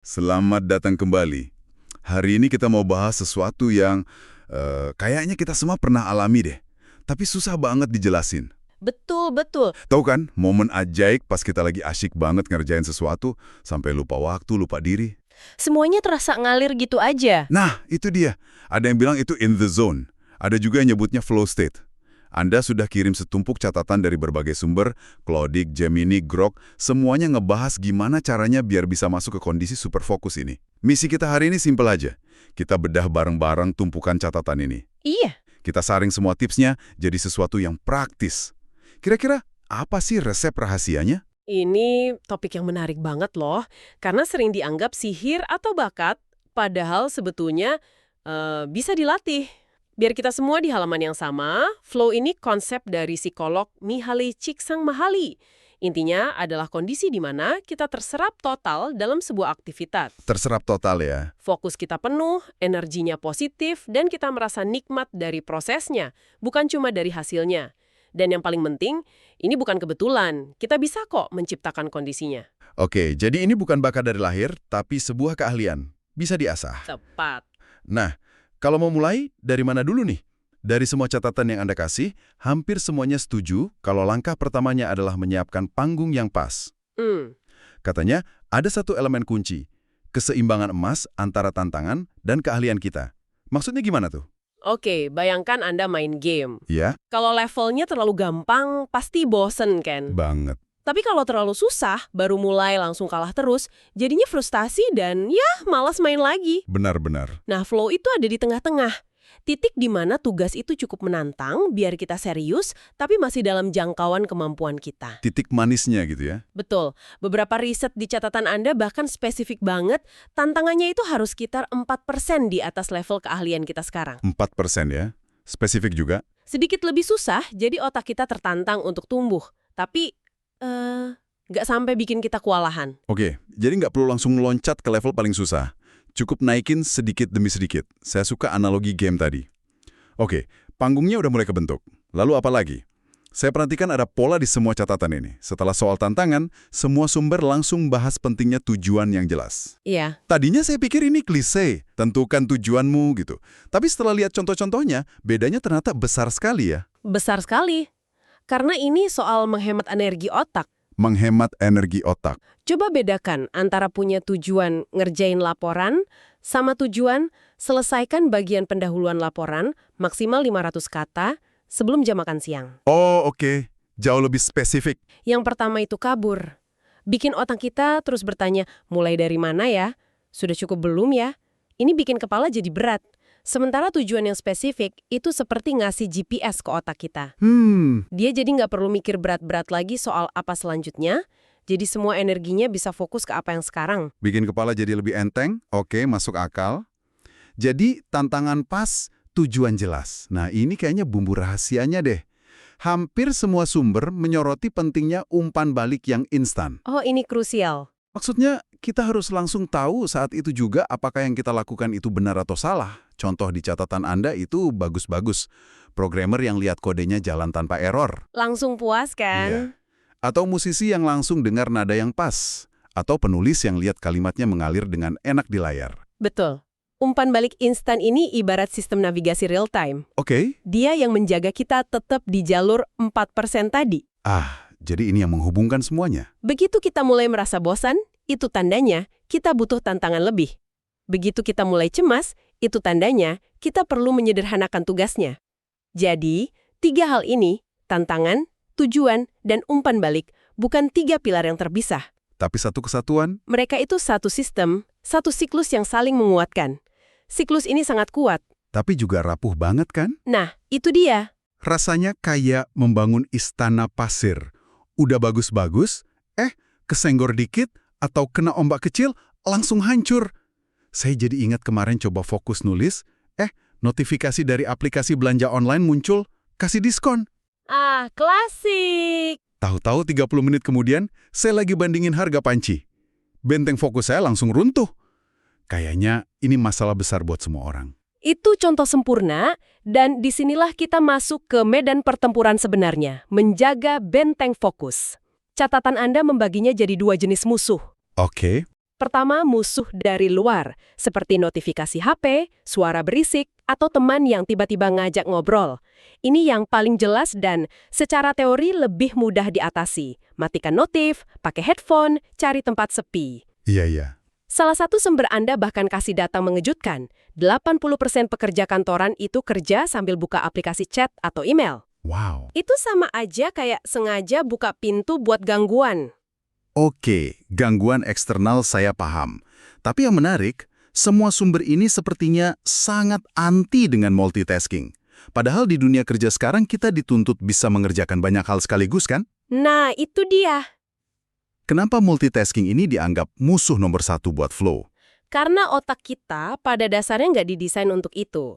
Selamat datang kembali. Hari ini kita mau bahas sesuatu yang kayaknya kita semua pernah alami deh. Tapi susah banget dijelasin. Betul, betul. Tahu kan, momen ajaib pas kita lagi asyik banget ngerjain sesuatu, sampai lupa waktu, lupa diri. Semuanya terasa ngalir gitu aja. Nah, itu dia. Ada yang bilang itu in the zone. Ada juga yang nyebutnya flow state. Anda sudah kirim setumpuk catatan dari berbagai sumber, Claudic, Gemini, Grok, semuanya ngebahas gimana caranya biar bisa masuk ke kondisi super fokus ini. Misi kita hari ini simpel aja. Kita bedah bareng-bareng tumpukan catatan ini. Iya. Kita saring semua tipsnya jadi sesuatu yang praktis. Kira-kira apa sih resep rahasianya? Ini topik yang menarik banget loh, karena sering dianggap sihir atau bakat, padahal sebetulnya bisa dilatih. Biar kita semua di halaman yang sama, flow ini konsep dari psikolog Mihaly Csikszentmihalyi. Intinya adalah kondisi di mana kita terserap total dalam sebuah aktivitas. Terserap total ya. Fokus kita penuh, energinya positif, dan kita merasa nikmat dari prosesnya, bukan cuma dari hasilnya. Dan yang paling penting, ini bukan kebetulan. Kita bisa kok menciptakan kondisinya. Oke, jadi ini bukan bakat dari lahir, tapi sebuah keahlian. Bisa diasah. Tepat. Nah, kalau mau mulai, dari mana dulu nih? Dari semua catatan yang Anda kasih, hampir semuanya setuju kalau langkah pertamanya adalah menyiapkan panggung yang pas. Katanya, ada satu elemen kunci, keseimbangan emas antara tantangan dan keahlian kita. Maksudnya gimana tuh? Oke, bayangkan Anda main game. Ya, Kalau levelnya terlalu gampang, pasti bosen kan? banget. Tapi kalau terlalu susah, baru mulai langsung kalah terus, jadinya frustasi dan ya malas main lagi. Benar-benar. Nah, flow itu ada di tengah-tengah. Titik di mana tugas itu cukup menantang biar kita serius, tapi masih dalam jangkauan kemampuan kita. Titik manisnya gitu ya. Betul. Beberapa riset di catatan Anda bahkan spesifik banget, tantangannya itu harus sekitar 4% di atas level keahlian kita sekarang. 4% ya. Spesifik juga. Sedikit lebih susah, jadi otak kita tertantang untuk tumbuh. Tapi, nggak sampai bikin kita kewalahan. Oke, jadi nggak perlu langsung meloncat ke level paling susah. Cukup naikin sedikit demi sedikit. Saya suka analogi game tadi. Oke, panggungnya udah mulai kebentuk. Lalu apa lagi? Saya perhatikan ada pola di semua catatan ini. Setelah soal tantangan, semua sumber langsung bahas pentingnya tujuan yang jelas. Iya. Tadinya saya pikir ini klise, tentukan tujuanmu gitu. Tapi setelah lihat contoh-contohnya, bedanya ternyata besar sekali ya. Besar sekali. Karena ini soal menghemat energi otak. Menghemat energi otak. Coba bedakan antara punya tujuan ngerjain laporan sama tujuan selesaikan bagian pendahuluan laporan maksimal 500 kata sebelum jam makan siang. Oh, oke. Jauh lebih spesifik. Yang pertama itu kabur. Bikin otak kita terus bertanya, mulai dari mana ya? Sudah cukup belum ya? Ini bikin kepala jadi berat. Sementara tujuan yang spesifik itu seperti ngasih GPS ke otak kita. Dia jadi nggak perlu mikir berat-berat lagi soal apa selanjutnya, jadi semua energinya bisa fokus ke apa yang sekarang. Bikin kepala jadi lebih enteng, oke, masuk akal. Jadi tantangan pas, tujuan jelas. Nah ini kayaknya bumbu rahasianya deh. Hampir semua sumber menyoroti pentingnya umpan balik yang instan. Oh, ini krusial. Maksudnya kita harus langsung tahu saat itu juga apakah yang kita lakukan itu benar atau salah. Contoh di catatan Anda itu bagus-bagus. Programmer yang lihat kodenya jalan tanpa error. Langsung puas kan? Iya. Atau musisi yang langsung dengar nada yang pas. Atau penulis yang lihat kalimatnya mengalir dengan enak di layar. Betul. Umpan balik instan ini ibarat sistem navigasi real time. Oke. Dia yang menjaga kita tetap di jalur 4% tadi. Jadi ini yang menghubungkan semuanya. Begitu kita mulai merasa bosan, itu tandanya kita butuh tantangan lebih. Begitu kita mulai cemas, itu tandanya kita perlu menyederhanakan tugasnya. Jadi, 3 hal ini, tantangan, tujuan, dan umpan balik, bukan 3 pilar yang terpisah. Tapi satu kesatuan, Mereka itu satu sistem, satu siklus yang saling menguatkan. Siklus ini sangat kuat. tapi juga rapuh banget kan? Nah, itu dia. Rasanya kayak membangun istana pasir. Udah bagus-bagus, kesenggor dikit atau kena ombak kecil, langsung hancur. Saya jadi ingat kemarin coba fokus nulis, notifikasi dari aplikasi belanja online muncul, kasih diskon. Klasik. Tahu-tahu 30 menit kemudian, saya lagi bandingin harga panci. Benteng fokus saya langsung runtuh. Kayaknya ini masalah besar buat semua orang. Itu contoh sempurna, dan disinilah kita masuk ke medan pertempuran sebenarnya, menjaga benteng fokus. Catatan Anda membaginya jadi 2 jenis musuh. Oke. Pertama, musuh dari luar, seperti notifikasi HP, suara berisik, atau teman yang tiba-tiba ngajak ngobrol. Ini yang paling jelas dan secara teori lebih mudah diatasi. Matikan notif, pakai headphone, cari tempat sepi. Iya, iya. Salah satu sumber Anda bahkan kasih data mengejutkan. 80% pekerja kantoran itu kerja sambil buka aplikasi chat atau email. Wow. Itu sama aja kayak sengaja buka pintu buat gangguan. Oke, gangguan eksternal saya paham. Tapi yang menarik, semua sumber ini sepertinya sangat anti dengan multitasking. Padahal di dunia kerja sekarang kita dituntut bisa mengerjakan banyak hal sekaligus kan? Nah, itu dia. Kenapa multitasking ini dianggap musuh nomor satu buat flow? Karena otak kita pada dasarnya nggak didesain untuk itu.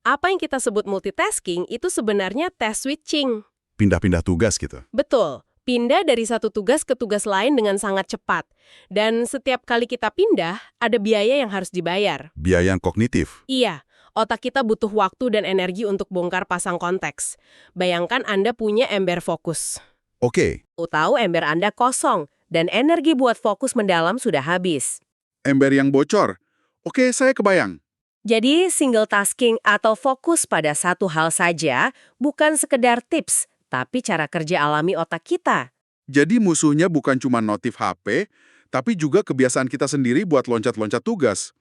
Apa yang kita sebut multitasking itu sebenarnya task switching. Pindah-pindah tugas gitu. Betul. Pindah dari satu tugas ke tugas lain dengan sangat cepat. Dan setiap kali kita pindah, ada biaya yang harus dibayar. Biaya yang kognitif. Iya, otak kita butuh waktu dan energi untuk bongkar pasang konteks. Bayangkan Anda punya ember fokus. Oke, Tahu ember Anda kosong, dan energi buat fokus mendalam sudah habis. Ember yang bocor. Oke, saya kebayang. Jadi, single tasking atau fokus pada satu hal saja bukan sekedar tips, tapi cara kerja alami otak kita. Jadi musuhnya bukan cuma notif HP, tapi juga kebiasaan kita sendiri buat loncat-loncat tugas.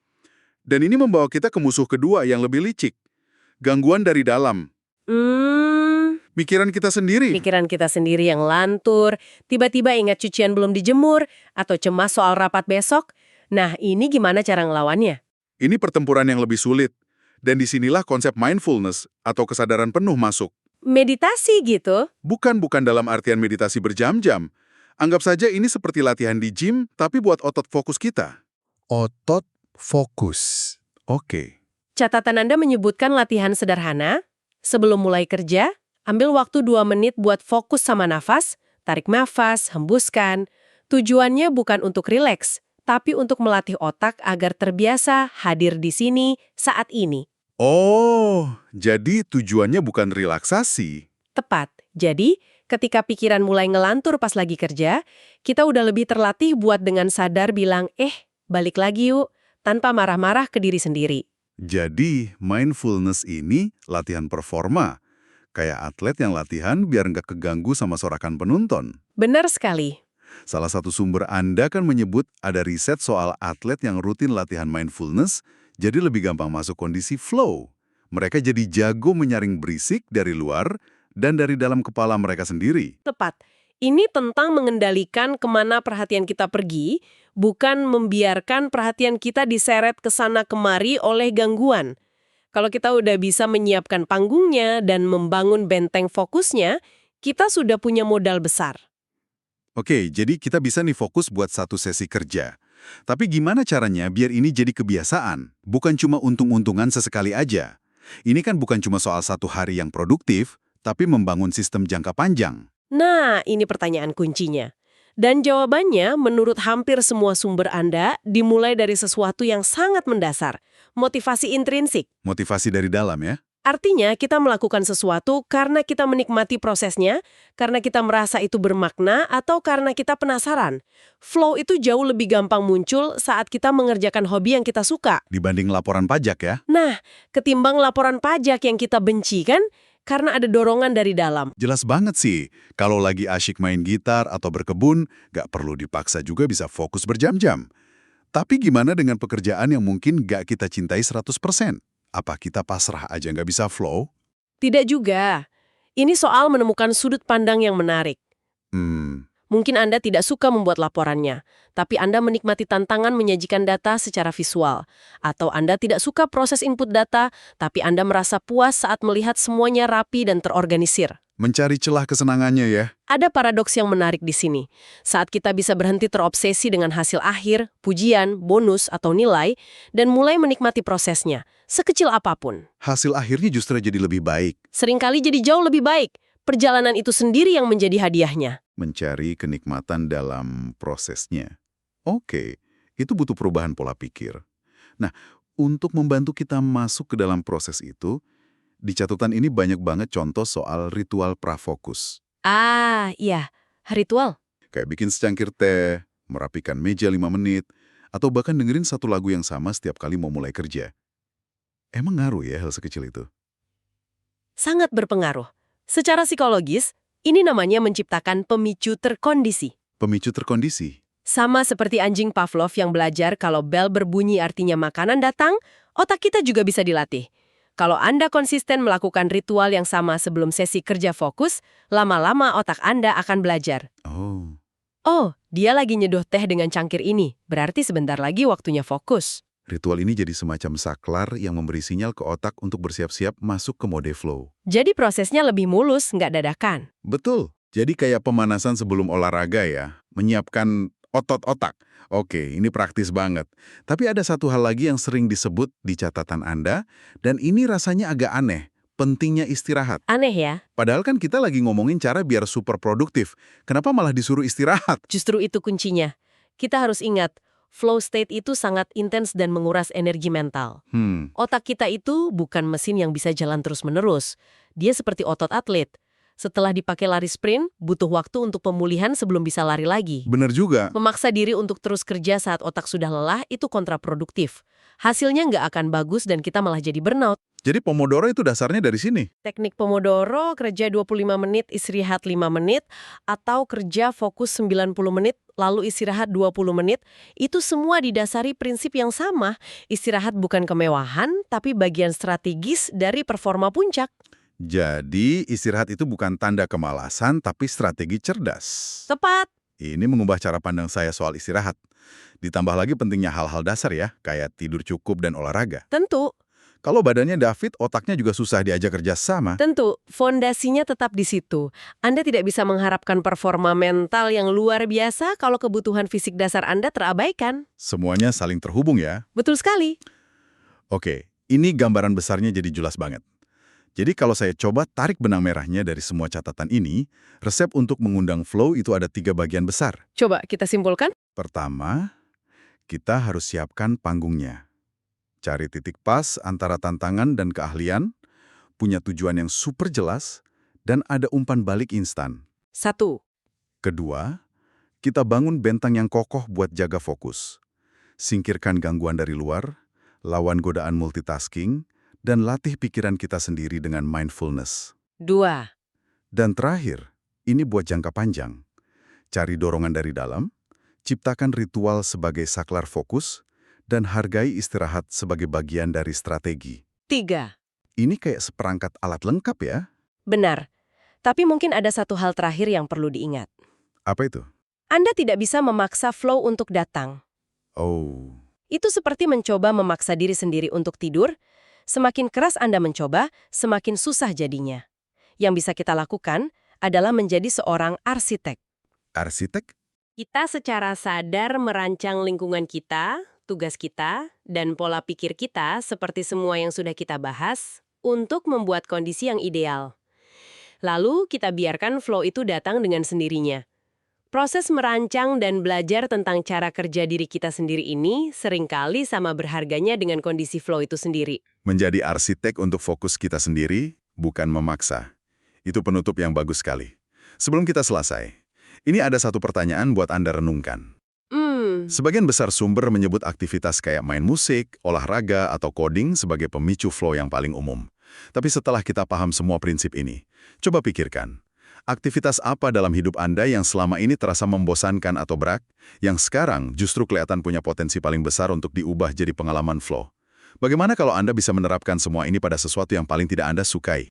Dan ini membawa kita ke musuh kedua yang lebih licik. Gangguan dari dalam. Pikiran kita sendiri. Pikiran kita sendiri yang lantur, tiba-tiba ingat cucian belum dijemur, atau cemas soal rapat besok. Nah, ini gimana cara ngelawannya? Ini pertempuran yang lebih sulit. Dan disinilah konsep mindfulness atau kesadaran penuh masuk. Meditasi gitu? Bukan dalam artian meditasi berjam-jam. Anggap saja ini seperti latihan di gym, tapi buat otot fokus kita. otot fokus. Oke. Catatan Anda menyebutkan latihan sederhana. Sebelum mulai kerja, ambil waktu 2 menit buat fokus sama nafas, tarik nafas, hembuskan. Tujuannya bukan untuk rileks, tapi untuk melatih otak agar terbiasa hadir di sini saat ini. Oh, jadi tujuannya bukan relaksasi. Tepat. Jadi, ketika pikiran mulai ngelantur pas lagi kerja, kita udah lebih terlatih buat dengan sadar bilang, balik lagi yuk, tanpa marah-marah ke diri sendiri. Jadi, mindfulness ini latihan performa. Kayak atlet yang latihan biar nggak keganggu sama sorakan penonton. Benar sekali. Salah satu sumber Anda kan menyebut ada riset soal atlet yang rutin latihan mindfulness, jadi lebih gampang masuk kondisi flow. Mereka jadi jago menyaring berisik dari luar dan dari dalam kepala mereka sendiri. Tepat. Ini tentang mengendalikan kemana perhatian kita pergi, bukan membiarkan perhatian kita diseret ke sana kemari oleh gangguan. Kalau kita udah bisa menyiapkan panggungnya dan membangun benteng fokusnya, kita sudah punya modal besar. Oke, jadi kita bisa nih fokus buat satu sesi kerja. Tapi gimana caranya biar ini jadi kebiasaan? Bukan cuma untung-untungan sesekali aja. Ini kan bukan cuma soal satu hari yang produktif, tapi membangun sistem jangka panjang. Nah, ini pertanyaan kuncinya. Dan jawabannya, menurut hampir semua sumber Anda, dimulai dari sesuatu yang sangat mendasar. Motivasi intrinsik. Motivasi dari dalam ya. Artinya, kita melakukan sesuatu karena kita menikmati prosesnya, karena kita merasa itu bermakna, atau karena kita penasaran. Flow itu jauh lebih gampang muncul saat kita mengerjakan hobi yang kita suka. Dibanding laporan pajak ya. Nah, ketimbang laporan pajak yang kita benci kan, karena ada dorongan dari dalam. Jelas banget sih, kalau lagi asyik main gitar atau berkebun, nggak perlu dipaksa juga bisa fokus berjam-jam. Tapi gimana dengan pekerjaan yang mungkin nggak kita cintai 100%? Apa kita pasrah aja nggak bisa flow? Tidak juga. Ini soal menemukan sudut pandang yang menarik. Mungkin Anda tidak suka membuat laporannya, tapi Anda menikmati tantangan menyajikan data secara visual. Atau Anda tidak suka proses input data, tapi Anda merasa puas saat melihat semuanya rapi dan terorganisir. Mencari celah kesenangannya ya. Ada paradoks yang menarik di sini. Saat kita bisa berhenti terobsesi dengan hasil akhir, pujian, bonus, atau nilai, dan mulai menikmati prosesnya, sekecil apapun. Hasil akhirnya justru jadi lebih baik. Seringkali jadi jauh lebih baik. Perjalanan itu sendiri yang menjadi hadiahnya. Mencari kenikmatan dalam prosesnya. Oke, itu butuh perubahan pola pikir. Nah, untuk membantu kita masuk ke dalam proses itu, di catatan ini banyak banget contoh soal ritual prafokus. Iya, ritual. Kayak bikin secangkir teh, merapikan meja 5 menit, atau bahkan dengerin satu lagu yang sama setiap kali mau mulai kerja. Emang ngaruh ya hal sekecil itu? Sangat berpengaruh. Secara psikologis, ini namanya menciptakan pemicu terkondisi. Pemicu terkondisi. Sama seperti anjing Pavlov yang belajar kalau bel berbunyi artinya makanan datang, otak kita juga bisa dilatih. Kalau Anda konsisten melakukan ritual yang sama sebelum sesi kerja fokus, lama-lama otak Anda akan belajar. Oh, dia lagi nyeduh teh dengan cangkir ini, berarti sebentar lagi waktunya fokus. Ritual ini jadi semacam saklar yang memberi sinyal ke otak untuk bersiap-siap masuk ke mode flow. Jadi prosesnya lebih mulus, nggak dadakan. Betul. Jadi kayak pemanasan sebelum olahraga ya, menyiapkan otot otak. Oke, ini praktis banget. Tapi ada satu hal lagi yang sering disebut di catatan Anda, dan ini rasanya agak aneh. Pentingnya istirahat. Aneh ya? Padahal kan kita lagi ngomongin cara biar super produktif. Kenapa malah disuruh istirahat? Justru itu kuncinya. Kita harus ingat, flow state itu sangat intens dan menguras energi mental. Otak kita itu bukan mesin yang bisa jalan terus-menerus. Dia seperti otot atlet. Setelah dipakai lari sprint, butuh waktu untuk pemulihan sebelum bisa lari lagi. Bener juga. Memaksa diri untuk terus kerja saat otak sudah lelah itu kontraproduktif. Hasilnya nggak akan bagus dan kita malah jadi burnout. Jadi Pomodoro itu dasarnya dari sini. Teknik Pomodoro, kerja 25 menit, istirahat 5 menit, atau kerja fokus 90 menit, lalu istirahat 20 menit, itu semua didasari prinsip yang sama. Istirahat bukan kemewahan, tapi bagian strategis dari performa puncak. Jadi istirahat itu bukan tanda kemalasan, tapi strategi cerdas. Tepat. Ini mengubah cara pandang saya soal istirahat. Ditambah lagi pentingnya hal-hal dasar ya, kayak tidur cukup dan olahraga. Tentu. Kalau badannya David, otaknya juga susah diajak kerja sama. Tentu, fondasinya tetap di situ. Anda tidak bisa mengharapkan performa mental yang luar biasa kalau kebutuhan fisik dasar Anda terabaikan. Semuanya saling terhubung ya. Betul sekali. Oke, ini gambaran besarnya jadi jelas banget. Jadi kalau saya coba tarik benang merahnya dari semua catatan ini, resep untuk mengundang flow itu ada 3 bagian besar. Coba kita simpulkan. Pertama, kita harus siapkan panggungnya. Cari titik pas antara tantangan dan keahlian, punya tujuan yang super jelas, dan ada umpan balik instan. 1. Kedua, kita bangun bentang yang kokoh buat jaga fokus. Singkirkan gangguan dari luar, lawan godaan multitasking, dan latih pikiran kita sendiri dengan mindfulness. 2. Dan terakhir, ini buat jangka panjang. Cari dorongan dari dalam, ciptakan ritual sebagai saklar fokus, dan hargai istirahat sebagai bagian dari strategi. 3. Ini kayak seperangkat alat lengkap ya? Benar. Tapi mungkin ada satu hal terakhir yang perlu diingat. Apa itu? Anda tidak bisa memaksa flow untuk datang. Oh, Itu seperti mencoba memaksa diri sendiri untuk tidur. Semakin keras Anda mencoba, semakin susah jadinya. Yang bisa kita lakukan adalah menjadi seorang arsitek. arsitek? Kita secara sadar merancang lingkungan kita, tugas kita, dan pola pikir kita seperti semua yang sudah kita bahas untuk membuat kondisi yang ideal. Lalu kita biarkan flow itu datang dengan sendirinya. Proses merancang dan belajar tentang cara kerja diri kita sendiri ini seringkali sama berharganya dengan kondisi flow itu sendiri. Menjadi arsitek untuk fokus kita sendiri, bukan memaksa. Itu penutup yang bagus sekali. Sebelum kita selesai, ini ada satu pertanyaan buat Anda renungkan. Sebagian besar sumber menyebut aktivitas kayak main musik, olahraga, atau coding sebagai pemicu flow yang paling umum. Tapi setelah kita paham semua prinsip ini, coba pikirkan. Aktivitas apa dalam hidup Anda yang selama ini terasa membosankan atau berat, yang sekarang justru kelihatan punya potensi paling besar untuk diubah jadi pengalaman flow? Bagaimana kalau Anda bisa menerapkan semua ini pada sesuatu yang paling tidak Anda sukai?